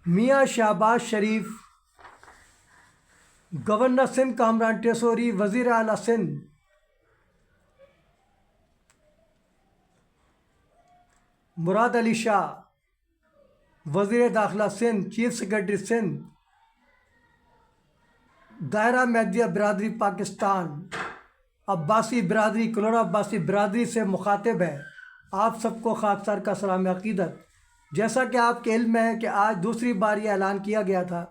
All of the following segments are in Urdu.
میاں شہباز شریف، گورنر سندھ کامران ٹیسوری، وزیر اعلیٰ سندھ، مراد علی شاہ، وزیر داخلہ سندھ، چیف سیکرٹری سندھ، دائرہ میدیہ برادری پاکستان، عباسی برادری، کلوڑا عباسی برادری سے مخاطب ہے۔ آپ سب کو خاکسار کا سلام عقیدت۔ جیسا کہ آپ کے علم میں ہے کہ آج دوسری بار یہ اعلان کیا گیا تھا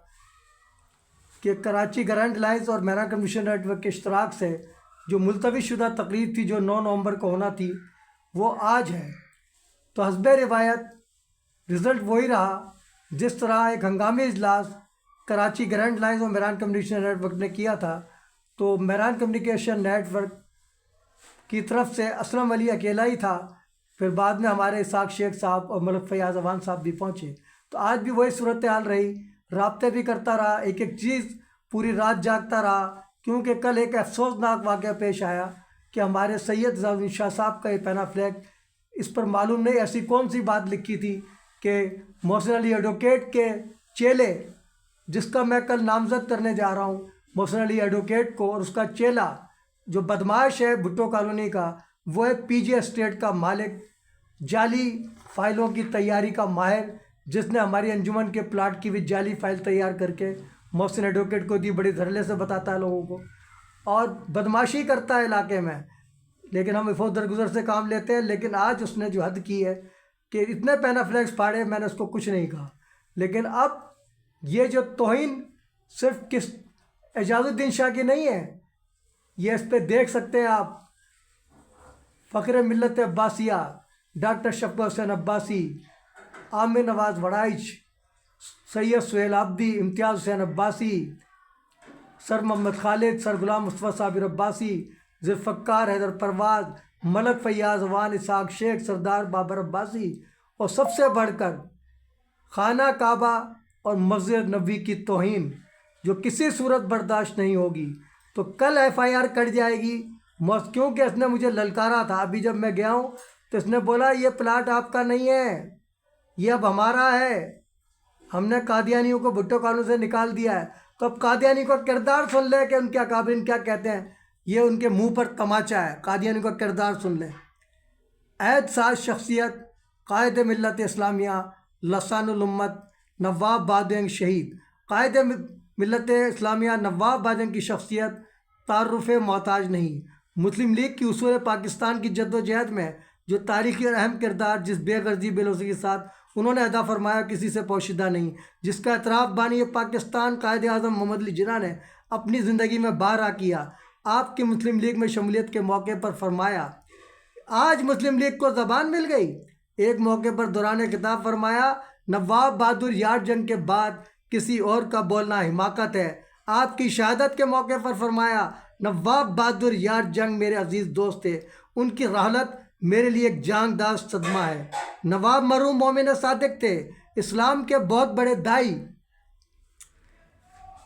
کہ کراچی گرینڈ لائنز اور میرا کمیشن نیٹ ورک کے اشتراک سے جو ملتوی شدہ تقریب تھی جو 9 نومبر کو ہونا تھی وہ آج ہے، تو حسب روایت رزلٹ وہی رہا جس طرح ایک ہنگامی اجلاس کراچی گرینڈ لائنز اور میران کمیونیکیشن نیٹ ورک نے کیا تھا، تو میران کمیونیکیشن نیٹ ورک کی طرف سے اسلم علی اکیلا ہی تھا، پھر بعد میں ہمارے اسحاق شیخ صاحب اور ملک فیاض اوان صاحب بھی پہنچے، تو آج بھی وہی صورتحال رہی، رابطے بھی کرتا رہا، ایک ایک چیز پوری رات جاگتا رہا، کیونکہ کل ایک افسوسناک واقعہ پیش آیا کہ ہمارے سید ضیاء الدین شاہ صاحب کا یہ پینا فلیگ اس پر معلوم نہیں ایسی کون سی بات لکھی تھی کہ محسن علی ایڈوکیٹ کے چیلے، جس کا میں کل نامزد کرنے جا رہا ہوں، محسن علی ایڈوکیٹ کو، اور اس کا چیلا جو بدمعاش ہے بھٹو کالونی کا، وہ ایک پی جی اسٹیٹ کا مالک، جعلی فائلوں کی تیاری کا ماہر، جس نے ہماری انجمن کے پلاٹ کی بھی جعلی فائل تیار کر کے محسن ایڈوکیٹ کو دی، بڑی دھڑلے سے بتاتا ہے لوگوں کو، اور بدمعاشی کرتا ہے علاقے میں، لیکن ہم افو درگزر سے کام لیتے ہیں۔ لیکن آج اس نے جو حد کی ہے کہ اتنے پینا فلیکس پھاڑے، میں نے اس کو کچھ نہیں کہا، لیکن اب یہ جو توہین صرف کس اعجاز الدین شاہ کی نہیں ہے، یہ اس پہ دیکھ سکتے ہیں آپ، فخر ملت عباسیہ ڈاکٹر شفقت حسین عباسی، عامر نواز وڑائچ، سید سہیل عابدی، امتیاز حسین عباسی، سر محمد خالد، سر غلام مصطفیٰ صابر عباسی، ذوالفقار حیدر پرواز، ملک فیاض اوان، اسحاق شیخ، سردار بابر عباسی، اور سب سے بڑھ کر خانہ کعبہ اور مسجد نبوی کی توہین جو کسی صورت برداشت نہیں ہوگی۔ تو کل ایف آئی آر کٹ جائے گی، کیونکہ اس نے مجھے للکارا تھا، ابھی جب میں گیا ہوں تو اس نے بولا یہ پلاٹ آپ کا نہیں ہے، یہ اب ہمارا ہے، ہم نے قادیانیوں کو بھٹو کالونی سے نکال دیا ہے۔ تو اب قادیانی کا کردار سن لے کہ ان کے اکابرین کیا کہتے ہیں، یہ ان کے منہ پر تماچا ہے، قادیانی کا کردار سن لیں۔ عہد ساز شخصیت، قائد ملت اسلامیہ، لسان الامت، نواب بہادر شہید، قائد ملت اسلامیہ نواب بہادر کی شخصیت تعارف محتاج نہیں۔ مسلم لیگ کی اصول پاکستان کی جد و جہد میں جو تاریخی اور اہم کردار جس بے غرضی بے لوثی کے ساتھ انہوں نے ادا فرمایا، کسی سے پوشیدہ نہیں، جس کا اعتراف بانی پاکستان قائد اعظم محمد علی جناح نے اپنی زندگی میں بارہا کیا، آپ کی مسلم لیگ میں شمولیت کے موقع پر فرمایا۔ آج مسلم لیگ کو زبان مل گئی، ایک موقع پر دوران خطاب فرمایا نواب بہادر یار جنگ کے بعد کسی اور کا بولنا حماقت ہے۔ آپ کی شہادت کے موقع پر فرمایا نواب بہادر یار جنگ میرے عزیز دوست تھے، ان کی رحلت میرے لیے ایک جان داز صدمہ ہے۔ نواب مرحوم مومن صادق تھے، اسلام کے بہت بڑے دائی،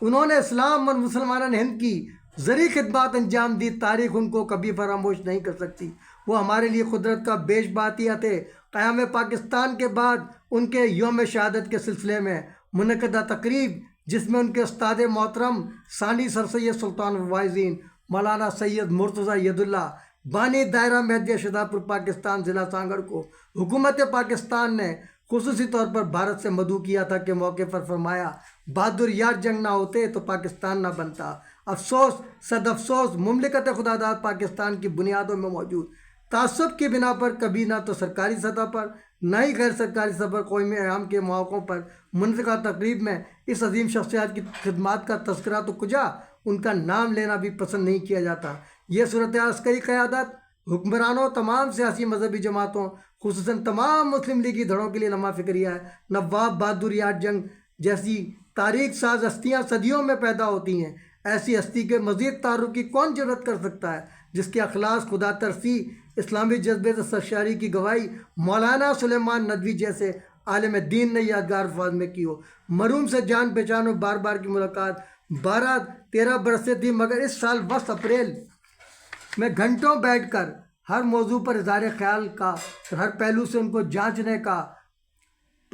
انہوں نے اسلام اور مسلمان ہند کی زرعی خدمات انجام دی، تاریخ ان کو کبھی فراموش نہیں کر سکتی، وہ ہمارے لیے قدرت کا بیش باتیہ تھے۔ قیام پاکستان کے بعد ان کے یوم شہادت کے سلسلے میں منعقدہ تقریب جس میں ان کے استاد محترم ثانی سر سید سلطان الواعظین مولانا سید مرتضی ید اللہ بانی دائرہ میدیہ شہدا پور پاکستان ضلع سانگڑ کو حکومت پاکستان نے خصوصی طور پر بھارت سے مدعو کیا تھا کے موقع پر فرمایا بہادر یار جنگ نہ ہوتے تو پاکستان نہ بنتا۔ افسوس صد افسوس مملکت خدا داد پاکستان کی بنیادوں میں موجود تعصب کی بنا پر کبھی نہ تو سرکاری سطح پر نہ ہی غیر سرکاری سطح پر قومی ایام کے مواقعوں پر منعقدہ تقریب میں اس عظیم شخصیات کی خدمات کا تذکرہ تو کجا ان کا نام لینا بھی پسند نہیں کیا جاتا۔ یہ صورتحال عسکری قیادت، حکمرانوں، تمام سیاسی مذہبی جماعتوں، خصوصاً تمام مسلم لیگی دھڑوں کے لیے لمحہ فکریہ ہے۔ نواب بہادر یار جنگ جیسی تاریخ ساز ہستیاں صدیوں میں پیدا ہوتی ہیں، ایسی ہستی کے مزید تعارف کی کون جرت کر سکتا ہے جس کے اخلاص، خدا ترسی، اسلامی جذبے سے سرشاری کی گواہی مولانا سلیمان ندوی جیسے عالم دین نے یادگار الفاظ میں کی ہو۔ مرحوم سے جان پہچان و بار بار کی ملاقات 12-13 برس سے تھی، مگر اس سال 10 اپریل میں گھنٹوں بیٹھ کر ہر موضوع پر اظہار خیال کا، ہر پہلو سے ان کو جانچنے کا،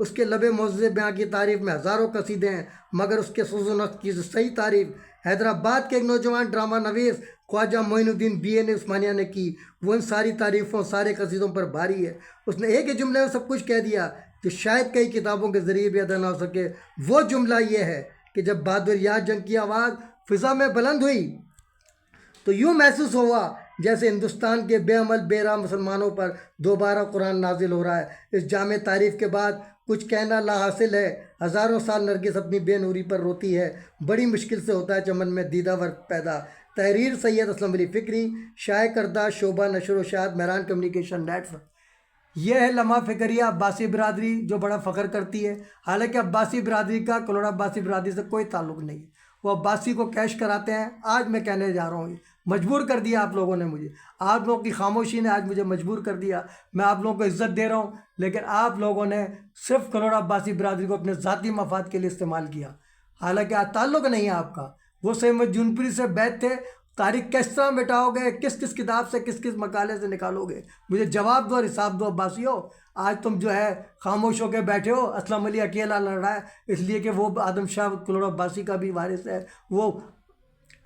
اس کے لب معجزے بیاں کی تعریف میں ہزاروں قصیدے ہیں، مگر اس کے سوز و نقص کی صحیح تعریف حیدرآباد کے ایک نوجوان ڈرامہ نویس خواجہ معین الدین BA عثمانیہ نے کی۔ وہ ان ساری تعریفوں، سارے قصیدوں پر بھاری ہے۔ اس نے ایک ہی جملے میں سب کچھ کہہ دیا جو شاید کئی کتابوں کے ذریعے بھی ادا نہ ہو سکے۔ وہ جملہ یہ ہے کہ جب بہادر یار جنگ کی آواز فضا میں بلند ہوئی تو یوں محسوس ہوا جیسے ہندوستان کے بے عمل بے راہ مسلمانوں پر دوبارہ قرآن نازل ہو رہا ہے۔ اس جامع تعریف کے بعد کچھ کہنا لا حاصل ہے۔ ہزاروں سال نرگس اپنی بے نوری پر روتی ہے، بڑی مشکل سے ہوتا ہے چمن میں دیدہ ورق پیدا۔ تحریر سید اسلم علی فکری، شائع کردہ شعبہ نشر و اشاعت مہران کمیونیکیشن نیٹورک۔ یہ ہے لمحہ فکریہ عباسی برادری جو بڑا فخر کرتی ہے، حالانکہ عباسی برادری کا کلوڑا عباسی برادری سے کوئی تعلق نہیں ہے۔ وہ عباسی کو کیش کراتے ہیں۔ آج میں کہنے جا رہا ہوں، مجبور کر دیا آپ لوگوں نے مجھے، آپ لوگوں کی خاموشی نے آج مجھے مجبور کر دیا۔ میں آپ لوگوں کو عزت دے رہا ہوں، لیکن آپ لوگوں نے صرف کلوڑا عباسی برادری کو اپنے ذاتی مفاد کے لیے استعمال کیا، حالانکہ تعلق نہیں ہے آپ کا۔ وہ سید جونپوری سے بیت تھے، تاریخ کس طرح مٹاؤ گے، کس کس کتاب سے، کس کس مقالے سے نکالو گے؟ مجھے جواب دو اور حساب دو عباسیوں۔ آج تم جو ہے خاموش ہو کے بیٹھے ہو، اسلم علی اکیلا لڑ رہا ہے اس لیے کہ وہ آدم شاہ کلوڑا عباسی کا بھی وارث ہے، وہ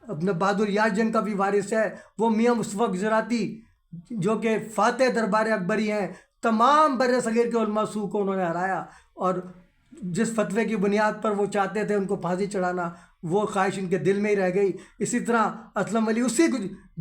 اپنے بہادر یار جنگ کا بھی وارث ہے، وہ میاں مصطفیٰ گجراتی جو کہ فاتح دربار اکبری ہیں، تمام بر صغیر کے علماء سو کو انہوں نے ہرایا، اور جس فتوے کی بنیاد پر وہ چاہتے تھے ان کو پھانسی چڑھانا، وہ خواہش ان کے دل میں ہی رہ گئی۔ اسی طرح اسلم علی اسی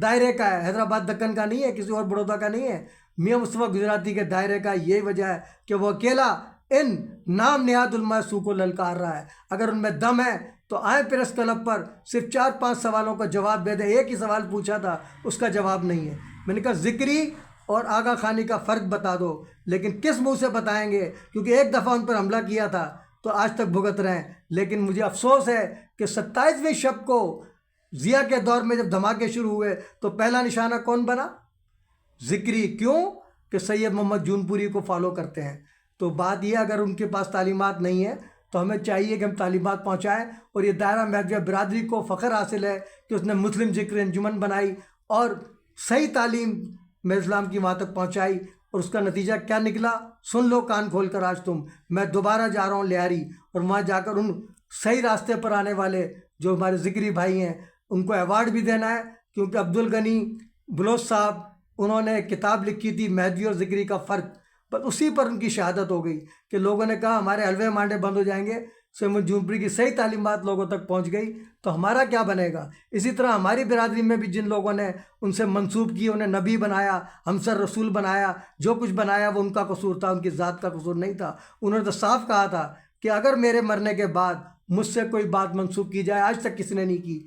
دائرے کا ہے، حیدرآباد دکن کا نہیں ہے، کسی اور بڑودہ کا نہیں ہے، میاں مصطفیٰ گجراتی کے دائرے کا۔ یہی وجہ ہے کہ وہ اکیلا ان نام نہاد علماء سو کو للکار رہا ہے۔ اگر ان میں دم ہے تو آئیں پریس کلب پر، صرف 4-5 سوالوں کا جواب دے دیں۔ ایک ہی سوال پوچھا تھا، اس کا جواب نہیں ہے۔ میں نے کہا ذکری اور آغا خانی کا فرق بتا دو، لیکن کس منہ سے بتائیں گے؟ کیونکہ ایک دفعہ ان پر حملہ کیا تھا تو آج تک بھگت رہے ہیں۔ لیکن مجھے افسوس ہے کہ 27ویں شب کو ضیاء کے دور میں جب دھماکے شروع ہوئے تو پہلا نشانہ کون بنا؟ ذکری۔ کیوں؟ کہ سید محمد جونپوری کو فالو کرتے ہیں۔ تو بات یہ، اگر ان کے پاس تعلیمات نہیں ہے تو ہمیں چاہیے کہ ہم تعلیمات پہنچائیں۔ اور یہ دائرہ محدودیہ برادری کو فخر حاصل ہے کہ اس نے مسلم ذکر انجمن بنائی اور صحیح تعلیم میں اسلام کی وہاں تک پہنچائی، اور اس کا نتیجہ کیا نکلا سن لو کان کھول کر آج تم۔ میں دوبارہ جا رہا ہوں لہاری، اور وہاں جا کر ان صحیح راستے پر آنے والے جو ہمارے ذکری بھائی ہیں ان کو ایوارڈ بھی دینا ہے، کیونکہ عبدالغنی بلوچ صاحب انہوں نے کتاب لکھی تھی مہدوی اور ذکری کا فرق، پر اسی پر ان کی شہادت ہو گئی کہ لوگوں نے کہا ہمارے حلوے مانڈے بند ہو جائیں گے۔ سید جونپوری کی صحیح تعلیمات لوگوں تک پہنچ گئی تو ہمارا کیا بنے گا؟ اسی طرح ہماری برادری میں بھی جن لوگوں نے ان سے منسوب کی، انہیں نبی بنایا، ہمسر رسول بنایا، جو کچھ بنایا وہ ان کا قصور تھا، ان کی ذات کا قصور نہیں تھا۔ انہوں نے تو صاف کہا تھا کہ اگر میرے مرنے کے بعد مجھ سے کوئی بات منسوب کی جائے، آج تک کسی نے نہیں کی،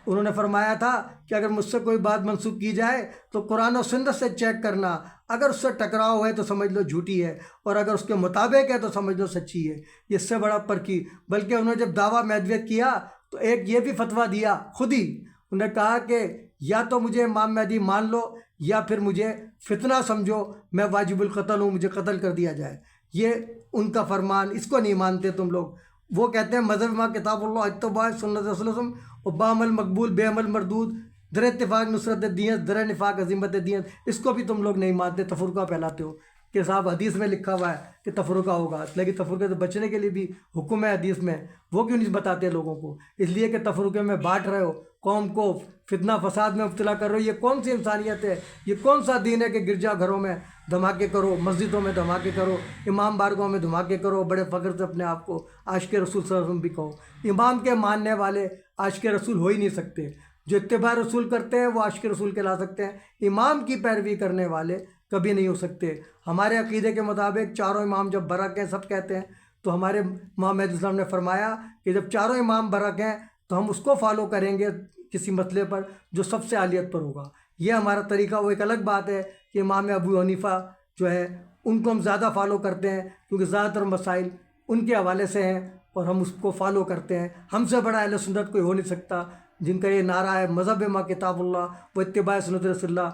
انہوں نے فرمایا تھا کہ اگر مجھ سے کوئی بات منسوب کی جائے تو قرآن و سنت سے چیک کرنا، اگر اس سے ٹکراؤ ہے تو سمجھ لو جھوٹی ہے، اور اگر اس کے مطابق ہے تو سمجھ لو سچی ہے۔ یہ اس سے بڑا پرکی، بلکہ انہوں نے جب دعویٰ مہدویت کیا تو ایک یہ بھی فتویٰ دیا خود ہی، انہوں نے کہا کہ یا تو مجھے امام مہدی مان لو یا پھر مجھے فتنہ سمجھو، میں واجب القتل ہوں، مجھے قتل کر دیا جائے۔ یہ ان کا فرمان، اس کو نہیں مانتے تم لوگ۔ وہ کہتے ہیں مذہب ما کتاب اللہ اتباع سنت رسول اللہ صلی اللہ علیہ وسلم، و بعمل مقبول بے عمل مردود، در اتفاق نصرت دینت، در نفاق عظیمت دینت۔ اس کو بھی تم لوگ نہیں مانتے، تفرقہ پھیلاتے ہو کہ صاحب حدیث میں لکھا ہوا ہے کہ تفرقہ ہوگا، لیکن تفرقے سے بچنے کے لیے بھی حکم ہے حدیث میں، وہ کیوں نہیں بتاتے لوگوں کو؟ اس لیے کہ تفرقے میں بانٹ رہے ہو، قوم کو فتنہ فساد میں مبتلا کر رہے ہو۔ یہ کون سی انسانیت ہے؟ یہ کون سا دین ہے کہ گرجا گھروں میں دھماکے کرو، مسجدوں میں دھماکے کرو، امام بارگاہوں میں دھماکے کرو، بڑے فخر سے اپنے آپ کو عاشق رسول صلی اللہ علیہ وسلم بھی کہو؟ امام کے ماننے والے عاشق رسول ہو ہی نہیں سکتے۔ جو اتباع رسول کرتے ہیں وہ عاشق رسول کہلا سکتے ہیں، امام کی پیروی کرنے والے کبھی نہیں ہو سکتے۔ ہمارے عقیدے کے مطابق چاروں امام جب برحق ہیں، سب کہتے ہیں، تو ہمارے امام مہدی اسلام نے فرمایا کہ جب چاروں امام برحق ہیں تو ہم اس کو فالو کریں گے کسی مسئلے پر جو سب سے عالیت پر ہوگا۔ یہ ہمارا طریقہ۔ وہ ایک الگ بات ہے کہ امام ابو حنیفہ جو ہے ان کو ہم زیادہ فالو کرتے ہیں کیونکہ زیادہ تر مسائل ان کے حوالے سے ہیں اور ہم اس کو فالو کرتے ہیں۔ ہم سے بڑا اہل سنت کوئی ہو نہیں سکتا، جن کا یہ نعرہ ہے مذہب ما کتاب اللہ و اتباع سنت رسول اللہ۔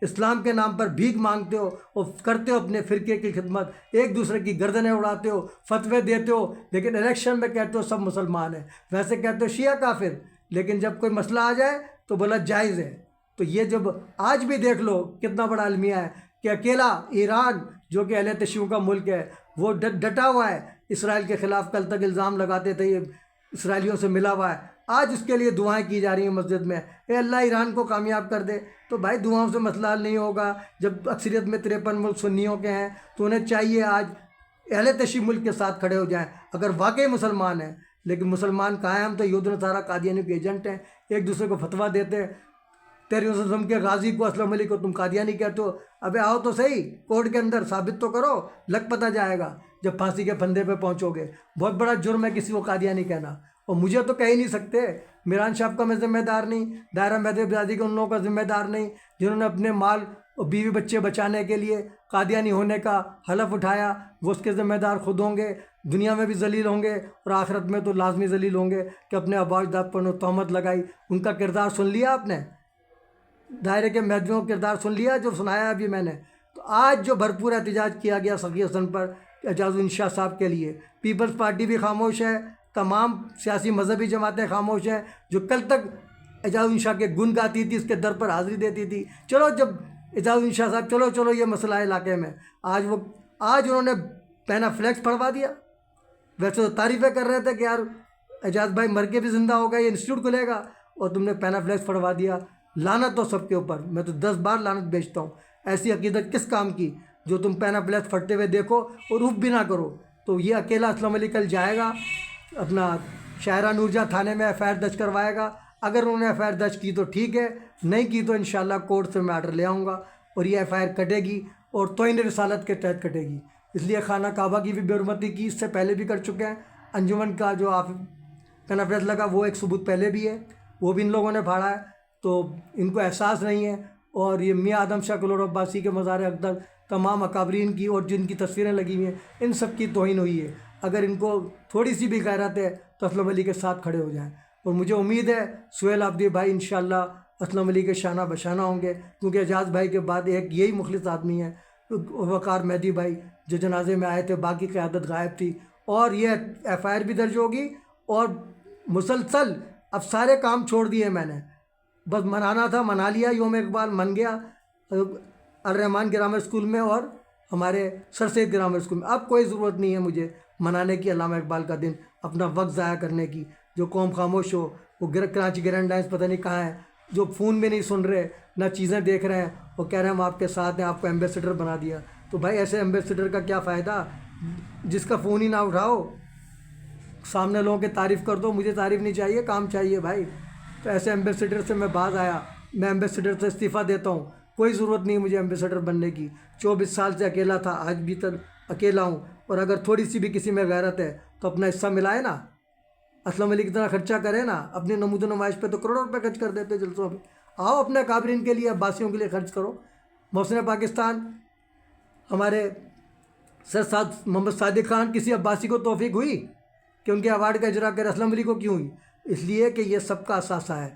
اسلام کے نام پر بھیک مانگتے ہو اور کرتے ہو اپنے فرقے کی خدمت، ایک دوسرے کی گردنیں اڑاتے ہو، فتوے دیتے ہو، لیکن الیکشن میں کہتے ہو سب مسلمان ہیں، ویسے کہتے ہو شیعہ کافر، لیکن جب کوئی مسئلہ آ جائے تو بولا جائز ہے۔ تو یہ جب آج بھی دیکھ لو کتنا بڑا المیہ ہے کہ اکیلا ایران جو کہ اہل تشیع کا ملک ہے، وہ ڈٹا ہوا ہے اسرائیل کے خلاف. کل تک الزام لگاتے تھے یہ اسرائیلیوں سے ملا ہوا ہے. آج اس کے لیے دعائیں کی جا رہی ہیں مسجد میں، اے اللہ ایران کو کامیاب کر دے. تو بھائی دعاؤں سے مسئلہ حل نہیں ہوگا. جب اکثریت میں 53 ملک سنیوں کے ہیں تو انہیں چاہیے آج اہل تشیع ملک کے ساتھ کھڑے ہو جائیں اگر واقعی مسلمان ہیں. لیکن مسلمان کہاں ہیں؟ ہم تو یہود و نصارہ قادیانی کے ایجنٹ ہیں، ایک دوسرے کو فتویٰ دیتے ہیں. ٹیررزم کے غازی کو، اسلم علی کو تم قادیانی کہتے ہو. ابے آؤ تو صحیح کورٹ کے اندر ثابت تو کرو، لگ پتہ جائے گا جب پھانسی کے پھندے پہ پہنچو گے. بہت بڑا جرم ہے کسی کو قادیانی کہنا، اور مجھے تو کہہ ہی نہیں سکتے. میران صاحب کا میں ذمہ دار نہیں، دائرہ مہدی برادری کے ان لوگوں کا ذمہ دار نہیں جنہوں نے اپنے مال اور بیوی بچے بچانے کے لیے قادیانی ہونے کا حلف اٹھایا. وہ اس کے ذمہ دار خود ہوں گے، دنیا میں بھی ذلیل ہوں گے اور آخرت میں تو لازمی ذلیل ہوں گے کہ اپنے آباء اجداد پر تہمت لگائی. ان کا کردار سن لیا آپ نے؟ دائرے کے مہدیوں کا کردار سن لیا جو سنایا ابھی میں نے. تو آج جو بھرپور احتجاج کیا گیا سخی حسن پر، اعجاز الدین صاحب کے لیے، پیپلز پارٹی بھی خاموش ہے، تمام سیاسی مذہبی جماعتیں خاموش ہیں جو کل تک اعجاز الدین کے گن گاتی تھی، اس کے در پر حاضری دیتی تھی. چلو جب اعجاز الدین صاحب چلو یہ مسئلہ ہے علاقے میں، آج انہوں نے پینا فلیکس پڑھوا دیا. ویسے تو تعریفیں کر رہے تھے کہ یار اعجاز بھائی مر کے بھی زندہ ہوگا، یہ انسٹیٹیوٹ کھلے گا، اور تم نے پینا فلیکس پڑھوا دیا. لعنت تو سب کے اوپر، میں تو 10 بار لعنت بیچتا ہوں. ایسی عقیدت کس کام کی جو تم پینا فلیکس پھٹتے ہوئے دیکھو اور اف بھی نہ کرو. تو یہ اکیلا اسلم علی کل جائے گا اپنا شاعرہ نورجہاں تھانے میں ایف آئی آر درج کروائے گا. اگر انہوں نے ایف آئی آر درج کی تو ٹھیک ہے، نہیں کی تو انشاءاللہ کورٹ سے میں آرڈر لے آؤں گا اور یہ ایف آئی آر کٹے گی اور توہین رسالت کے تحت کٹے گی. اس لیے خانہ کعبہ کی بھی بے حرمتی کی، اس سے پہلے بھی کر چکے ہیں. انجمن کا جو پینا فلیکس لگا وہ ایک ثبوت پہلے بھی ہے، وہ بھی ان لوگوں نے پھاڑا ہے. تو ان کو احساس نہیں ہے. اور یہ میاں آدم شاہ کلور عباسی کے مزار اقدس، تمام اکابرین کی اور جن کی تصویریں لگی ہوئی ہیں، ان سب کی توہین ہوئی ہے. اگر ان کو تھوڑی سی بھی غیرت ہے تو اسلم علی کے ساتھ کھڑے ہو جائیں. اور مجھے امید ہے سہیل عابدی بھائی انشاءاللہ اسلم علی کے شانہ بشانہ ہوں گے، کیونکہ اعجاز بھائی کے بعد ایک یہی مخلص آدمی ہے وقار مہدی بھائی جو جنازے میں آئے تھے، باقی قیادت غائب تھی. اور یہ ایف آئی آر بھی درج ہوگی اور مسلسل اب سارے کام چھوڑ دیے میں نے، بس منانا تھا منا لیا. یوم اقبال من گیا الرحمان گرامر اسکول میں اور ہمارے سر سید گرامر اسکول میں. اب کوئی ضرورت نہیں ہے مجھے منانے کی علامہ اقبال کا دن، اپنا وقت ضائع کرنے کی. جو قوم خاموش ہو، وہ کراچی گرینڈ لائنس پتہ نہیں کہاں ہیں، جو فون میں نہیں سن رہے نہ چیزیں دیکھ رہے ہیں، وہ کہہ رہے ہیں ہم آپ کے ساتھ ہیں، آپ کو ایمبیسیڈر بنا دیا. تو بھائی ایسے ایمبیسیڈر کا کیا فائدہ جس کا فون ہی نہ اٹھاؤ، سامنے لوگوں کی تعریف کر دو. مجھے تعریف نہیں چاہیے، کام چاہیے بھائی. تو ایسے ایمبیسیڈر سے میں باز آیا، میں ایمبیسیڈر سے استعفیٰ دیتا ہوں. کوئی ضرورت نہیں مجھے ایمبیسیڈر بننے کی. 24 سال سے اکیلا تھا، آج بھی تک اکیلا ہوں. اور اگر تھوڑی سی بھی کسی میں غیرت ہے تو اپنا حصہ ملائے نا، اسلم علی کی طرح خرچہ کرے نا. اپنی نمود و نمائش پہ تو کروڑوں روپے خرچ کر دیتے جلسوں پہ. آؤ اپنے کابرین کے لیے، عباسیوں کے لیے خرچ کرو. محسن پاکستان ہمارے سر محمد صادق خان، کسی عباسی کو توفیق ہوئی کہ ان کے ایوارڈ کا اجرا کرے؟ اسلم علی کو کیوں ہوئی؟ اس لیے کہ یہ سب کا اثاثہ ہے.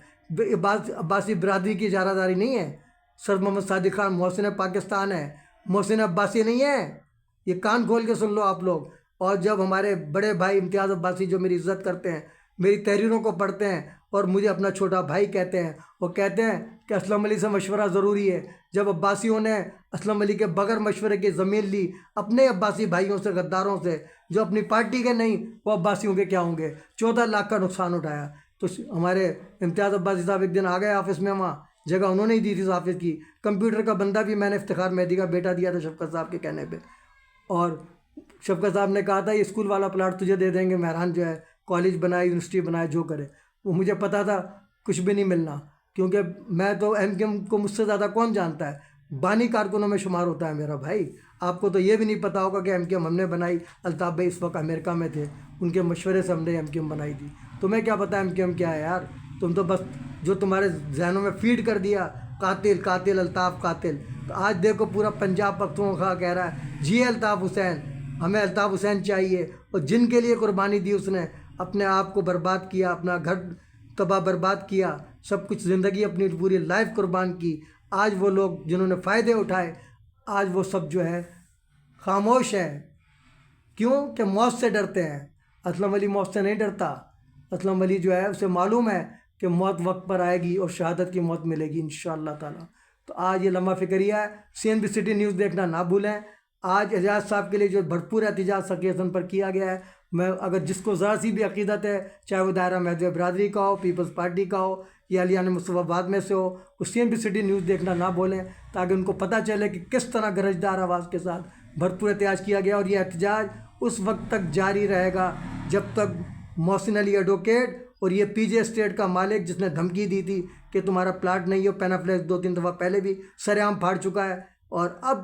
عباسی برادری کی اجارہ داری نہیں ہے. سر محمد صادق خان محسن پاکستان ہے، محسن عباسی نہیں ہے. یہ کان کھول کے سن لو آپ لوگ. اور جب ہمارے بڑے بھائی امتیاز عباسی جو میری عزت کرتے ہیں، میری تحریروں کو پڑھتے ہیں اور مجھے اپنا چھوٹا بھائی کہتے ہیں، وہ کہتے ہیں کہ اسلم علی سے مشورہ ضروری ہے. جب عباسیوں نے اسلم علی کے بغیر مشورے کی زمین لی اپنے عباسی بھائیوں سے، غداروں سے، جو اپنی پارٹی کے نہیں، وہ عباسیوں کے کیا ہوں گے، 14 لاکھ کا نقصان اٹھایا. تو ہمارے امتیاز عباسی صاحب ایک دن آ گئے آفس میں، وہاں جگہ انہوں نے ہی دی تھی آفس کی. کمپیوٹر کا بندہ بھی میں نے افتخار مہدی کا بیٹا دیا تھا شفقت صاحب کے کہنے پہ. اور شفقت صاحب نے کہا تھا یہ اسکول والا پلاٹ تجھے دے دیں گے، مہران جو ہے کالج بنائے، یونیورسٹی بنائے، جو کرے. وہ مجھے پتا تھا کچھ بھی نہیں ملنا، کیونکہ میں تو ایم کیو ایم کو مجھ سے زیادہ کون جانتا ہے، بانی کارکنوں میں شمار ہوتا ہے میرا بھائی. آپ کو تو یہ بھی نہیں پتا ہوگا کہ ایم کیو ایم ہم نے بنائی. الطاف بھائی اس وقت امریکہ میں تھے، ان کے مشورے سے ہم نے ایم کیو ایم بنائی تھی. تمہیں کیا پتا ایم کیو ایم کیا ہے یار؟ تم تو بس جو تمہارے ذہنوں میں فیڈ کر دیا، قاتل قاتل الطاف قاتل. تو آج دیکھو پورا پنجاب پختونخوا کہہ رہا ہے جی الطاف حسین، ہمیں الطاف حسین چاہیے. اور جن کے لیے قربانی دی اس نے، اپنے آپ کو برباد کیا، اپنا گھر تباہ برباد کیا، سب کچھ زندگی اپنی پوری لائف قربان کی. آج وہ لوگ جنہوں نے فائدے اٹھائے، آج وہ سب جو ہے خاموش ہیں. کیوں کہ موت سے ڈرتے ہیں. اسلم علی موت سے نہیں ڈرتا. اسلم علی جو ہے اسے معلوم ہے کہ موت وقت پر آئے گی اور شہادت کی موت ملے گی انشاءاللہ تعالی. تو آج یہ لمحہ فکریہ ہے. CNBC سٹی نیوز دیکھنا نہ بھولیں. آج اعجاز صاحب کے لیے جو بھرپور احتجاج ساقی حسن پر کیا گیا ہے، میں اگر جس کو ذرا سی بھی عقیدت ہے، چاہے وہ دائرہ مہدویہ برادری کا ہو، پیپلز پارٹی کا ہو یا علیان مصطفیٰ آباد میں سے ہو، وہ CNBC نیوز دیکھنا نہ بولیں، تاکہ ان کو پتہ چلے کہ کس طرح گرجدار آواز کے ساتھ بھرپور احتجاج کیا گیا، اور یہ احتجاج اس وقت تک جاری رہے گا جب تک محسن علی ایڈوکیٹ اور یہ PJ اسٹیٹ کا مالک جس نے دھمکی دی تھی کہ تمہارا پلاٹ نہیں ہو، پینافلیکس 2-3 دفعہ پہلے بھی سر عام پھاڑ چکا ہے، اور اب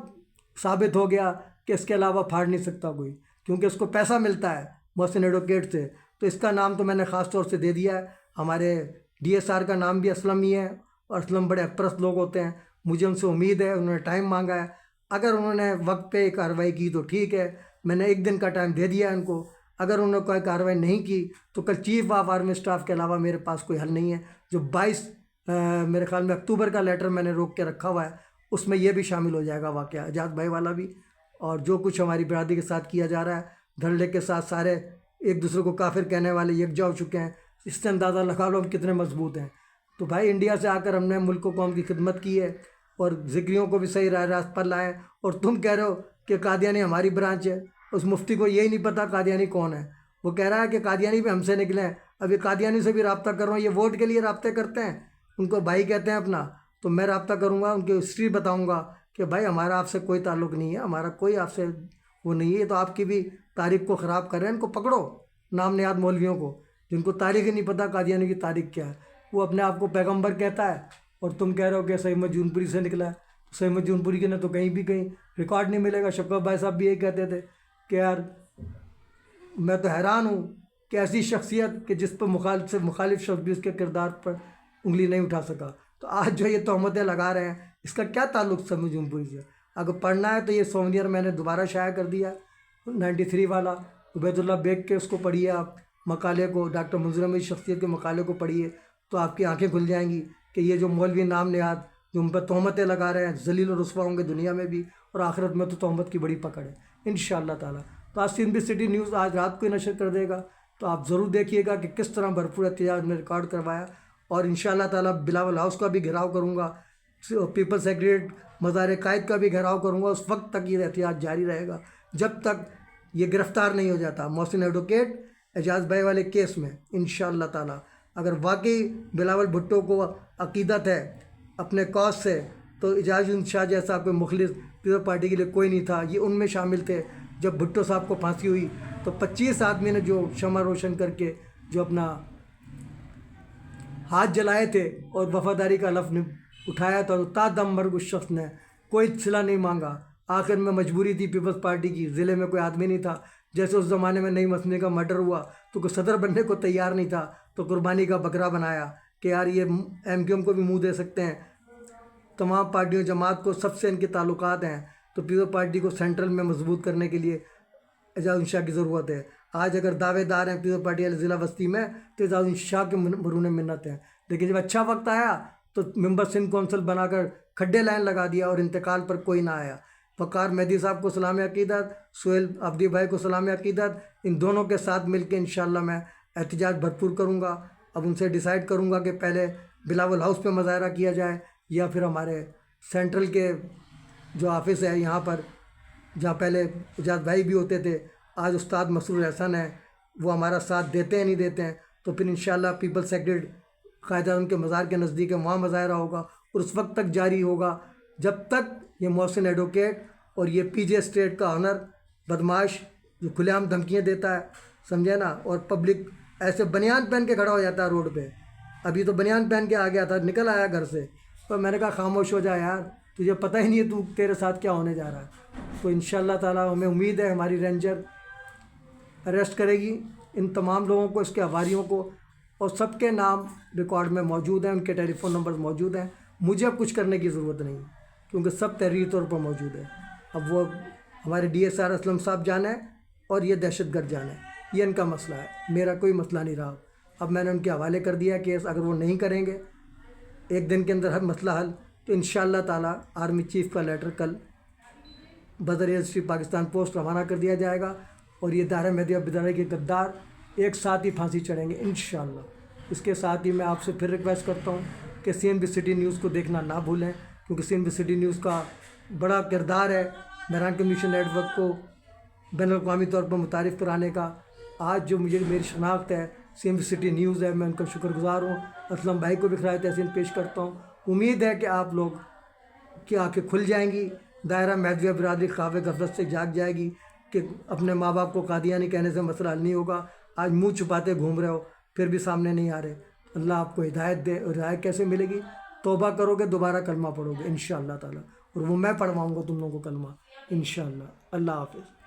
ثابت ہو گیا کہ اس کے علاوہ پھاڑ نہیں سکتا کوئی، کیونکہ اس کو پیسہ ملتا ہے محسن ایڈوکیٹ سے۔ تو اس کا نام تو میں نے خاص طور سے دے دیا ہے۔ ہمارے DSR کا نام بھی اسلم ہی ہے، اور اسلم بڑے اپرست لوگ ہوتے ہیں، مجھے ان سے امید ہے، انہوں نے ٹائم مانگا ہے، اگر انہوں نے وقت پہ کارروائی کی تو ٹھیک ہے، میں نے 1 دن کا ٹائم دے دیا ہے ان کو، اگر انہوں نے کوئی کارروائی نہیں کی تو کل چیف آف آرمی اسٹاف کے علاوہ میرے پاس کوئی حل نہیں ہے۔ جو 22 میرے خیال میں اکتوبر کا لیٹر میں نے روک کے رکھا ہوا ہے، اس میں یہ بھی شامل ہو جائے گا واقعہ، اعجاز بھائی والا بھی، اور جو کچھ ہماری برادری کے ساتھ کیا جا رہا ہے، دھڑلے کے ساتھ سارے ایک دوسرے کو کافر کہنے والے یکجا ہو چکے ہیں، اس سے اندازہ لگا لو ہم کتنے مضبوط ہیں۔ تو بھائی انڈیا سے آ کر ہم نے ملک و قوم کی خدمت کی ہے، اور ذکریوں کو بھی صحیح راہ راست پر لائے، اور تم کہہ رہے ہو کہ قادیانی ہماری برانچ ہے، اس مفتی کو یہی نہیں پتہ قادیانی کون ہے، وہ کہہ رہا ہے کہ قادیانی بھی ہم سے نکلے ہیں، ابھی قادیانی سے بھی رابطہ کر رہا ہوں، یہ ووٹ کے لیے رابطے کرتے ہیں، ان کو بھائی کہتے ہیں اپنا، تو میں رابطہ کروں گا، ان کی ہسٹری بتاؤں گا کہ بھائی ہمارا آپ سے کوئی تعلق نہیں ہے، ہمارا کوئی آپ سے وہ نہیں ہے، یہ تو آپ کی بھی تاریخ کو خراب کر رہے ہیں، ان کو پکڑو، نام نہاد مولویوں کو جن کو تاریخ ہی نہیں پتہ قادیانی کی تاریخ کیا ہے، وہ اپنے آپ کو پیغمبر کہتا ہے، اور تم کہہ رہے ہو کہ سعید احمد جون پوری سے نکلا ہے، سعید احمد جون پوری کے نے تو کہیں بھی کہیں ریکارڈ نہیں ملے گا۔ شفقت بھائی صاحب بھی یہی کہتے تھے کہ یار میں تو حیران ہوں کہ ایسی شخصیت کہ جس پر مخالف شخص بھی اس کے کردار پر انگلی نہیں اٹھا سکا، تو آج جو یہ تہمتیں لگا رہے ہیں، اس کا کیا تعلق سعید احمد جون پوری سے؟ اگر پڑھنا ہے تو یہ سونیئر میں نے دوبارہ شائع کر دیا 93 والا، عبید اللہ بیگ کے اس کو پڑھیے آپ مقالے کو، ڈاکٹر منظور احمد شخصیت کے مقالے کو پڑھیے، تو آپ کی آنکھیں کھل جائیں گی کہ یہ جو مولوی نام نہاد جو ان پر تہمتیں لگا رہے ہیں، ذلیل و رسوا ہوں گے دنیا میں بھی، اور آخرت میں تو تہمت کی بڑی پکڑ ہے انشاءاللہ تعالیٰ۔ تو آج CNBC نیوز آج رات کو ہی نشر کر دے گا، تو آپ ضرور دیکھیے گا کہ کس طرح بھرپور احتجاج میں ریکارڈ کروایا، اور انشاءاللہ تعالیٰ بلاول ہاؤس کا بھی گھیراؤ کروں گا، پیپل سیکریٹریٹ مزار قائد کا بھی گھیراؤ کروں گا، اس وقت تک یہ احتجاج جاری رہے گا جب تک یہ گرفتار نہیں ہو جاتا محسن ایڈوکیٹ اعجاز بھائی والے کیس میں انشاءاللہ تعالیٰ۔ اگر واقعی بلاول بھٹو کو عقیدت ہے اپنے کاز سے، تو اعجاز شاہ جیسا کوئی مخلص پیپلز پارٹی کے لیے کوئی نہیں تھا، یہ ان میں شامل تھے۔ جب بھٹو صاحب کو پھانسی ہوئی تو 25 آدمی نے جو شمع روشن کر کے جو اپنا ہاتھ جلائے تھے اور وفاداری کا لفظ اٹھایا تھا، تو تا دم مرگ اس شخص نے کوئی صلہ نہیں مانگا، آخر میں مجبوری تھی پیپلز پارٹی کی، ضلع میں کوئی آدمی نہیں تھا، جیسے اس زمانے میں نئی مسئلے کا مرڈر ہوا تو کوئی صدر بننے کو تیار نہیں تھا، تو قربانی کا بکرا بنایا کہ یار یہ MQM کو بھی منہ دے سکتے ہیں، تمام پارٹیوں جماعت کو سب سے ان کے تعلقات ہیں، تو پیپلز پارٹی کو سینٹرل میں مضبوط کرنے کے لیے اعجاز شاہ کی ضرورت ہے۔ آج اگر دعوے دار ہیں پیپلز پارٹی والے ضلع وسطی میں تو اعجاز شاہ کے مرہون منت ہیں، لیکن جب اچھا وقت آیا تو ممبر سندھ کونسل بنا کر کھڈے لائن لگا دیا اور انتقال پر کوئی نہ آیا۔ وقار مہدی صاحب کو سلام عقیدت، سہیل عبدی بھائی کو سلام عقیدت، ان دونوں کے ساتھ مل کے انشاءاللہ میں احتجاج بھرپور کروں گا۔ اب ان سے ڈیسائیڈ کروں گا کہ پہلے بلاول ہاؤس پہ مظاہرہ کیا جائے یا پھر ہمارے سینٹرل کے جو آفس ہے یہاں پر، جہاں پہلے اعجاز بھائی بھی ہوتے تھے، آج استاد مسرور احسن ہیں، وہ ہمارا ساتھ دیتے ہیں نہیں دیتے ہیں، تو پھر انشاءاللہ پیپل سیکریٹری قائد اعظم کے مزار کے نزدیک ہے، وہاں مظاہرہ ہوگا، اور اس وقت تک جاری ہوگا جب تک یہ محسن ایڈوکیٹ اور یہ PJ اسٹیٹ کا آنر بدماش جو کھلے عام دھمکیاں دیتا ہے، سمجھے نا، اور پبلک ایسے بنیان پہن کے کھڑا ہو جاتا ہے روڈ پہ، ابھی تو بنیان پہن کے آ گیا تھا، نکل آیا گھر سے، پر میں نے کہا خاموش ہو جا یار، تجھے پتہ ہی نہیں ہے تیرے ساتھ کیا ہونے جا رہا ہے۔ تو انشاءاللہ تعالیٰ ہمیں امید ہے ہماری رینجر اریسٹ کرے گی ان تمام لوگوں کو، اس کے حواریوں کو، اور سب کے نام ریکارڈ میں موجود ہیں، ان کے ٹیلی فون نمبرز موجود ہیں، مجھے اب کچھ کرنے کی ضرورت نہیں کیونکہ سب تحریری طور پر موجود ہے۔ اب وہ ہمارے DSR اسلم صاحب جانے اور یہ دہشت گرد جانے، یہ ان کا مسئلہ ہے، میرا کوئی مسئلہ نہیں رہا۔ اب میں نے ان کے حوالے کر دیا کیس، اگر وہ نہیں کریں گے 1 دن کے اندر ہر مسئلہ حل، تو انشاءاللہ تعالیٰ آرمی چیف کا لیٹر کل بذریعہ رجسٹری پاکستان پوسٹ روانہ کر دیا جائے گا، اور یہ دائرہ مہدیہ بیداری کے غدار ایک ساتھ ہی پھانسی چڑھیں گے انشاءاللہ۔ اس کے ساتھ ہی میں آپ سے پھر ریکویسٹ کرتا ہوں کہ CNBC نیوز کو دیکھنا نہ بھولیں، کیونکہ CNBC نیوز کا بڑا کردار ہے بحران کمیونیکیشن نیٹ ورک کو بین الاقوامی طور پر متعارف کرانے کا آج جو مجھے میری شناخت ہے سندھ سٹی نیوز ہے، میں ان کا شکر گزار ہوں۔ اسلم بھائی کو بھی خراج تحسین پیش کرتا ہوں۔ امید ہے کہ آپ لوگ کی آنکھیں کھل جائیں گی، دائرہ مہدویہ برادری خواب غفلت سے جاگ جائے گی کہ اپنے ماں باپ کو قادیانی کہنے سے مسئلہ حل نہیں ہوگا۔ آج منہ چھپاتے گھوم رہے ہو، پھر بھی سامنے نہیں آ رہے۔ اللہ آپ کو ہدایت دے، اور ہدایت کیسے ملے گی؟ توبہ کرو گے، دوبارہ کلمہ پڑھو گے انشاءاللہ تعالی، اور وہ میں پڑھواؤں گا تم لوگوں کو کلمہ انشاءاللہ۔ اللہ حافظ۔